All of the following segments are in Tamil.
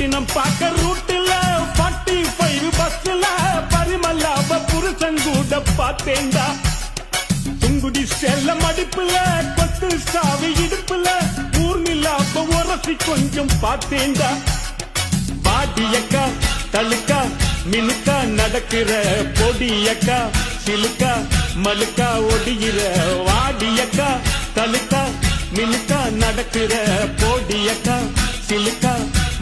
பட்டினம் பாக்க ரூட்டுல 45 பஸ்ல பரிமல்லாப புருஷன் கூட பார்த்தேன்டா. துங்குடி செல்ல மடிப்புல கொத்து சாவி இடுப்புல ஊர்மில்லாப உரசி கொஞ்சம் பார்த்தேன்டா. பாடியக்கா தழுக்கா மினுக்கா நடக்கிற பொடியக்கா சிலுக்கா மலுக்கா ஒடிகிற வாடியக்கா தழுக்கா மினுக்கா நடக்கிற பொடியக்கா சிலுக்கா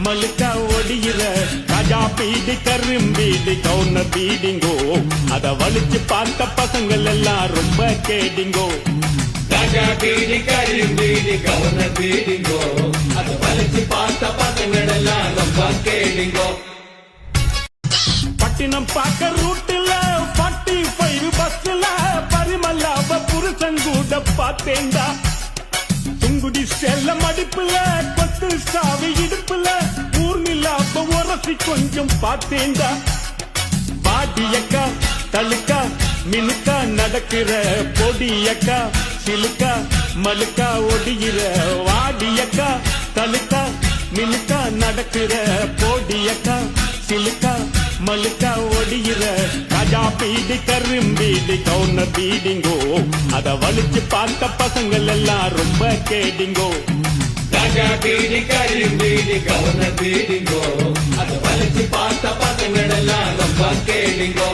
மலுக்கா ஒடிகிற ராஜா பீடி கரும்பீடி கவுன பீடிங்கோ அத வலிச்சு பார்த்த பசங்கள் எல்லாம் ரொம்ப கேடிங்கோ. ராஜா பீடி கரும்பீடி கவுன பீடிங்கோ அத வலிச்சு பார்த்த பசங்கள் எல்லாம் ரொம்ப கேடிங்கோ. பட்டினம் பாக்க ரூட்டுல 45 பஸ்ல பரிமல்லாப புருஷன் கூட பார்த்தேன்டா. துங்குடி செல்ல மடிப்புல கொத்து சாவி இடுப்புல ஊர்மில்லாப உரசி கொஞ்சம் பார்த்தேன்டா. பாடியக்கா தழுக்கா மினுக்கா நடக்கிற பொடியக்கா சிலுக்கா மலுக்கா ஒடிகிற வாடியக்கா தழுக்கா மினுக்கா நடக்கிற பொடியக்கா சிலுக்கா மலுக்கா ஒடிகிற ராஜா பீடி கரும்பீடி கவுன பீடிங்கோ அத வலிச்சு பார்த்த பசங்கள் எல்லாம் ரொம்ப கேடிங்கோ. ராஜா பீடி கரும்பீடி கவுன பீடிங்கோ அத வலிச்சு பார்த்த பசங்கள் எல்லாம் ரொம்ப கேடிங்கோ.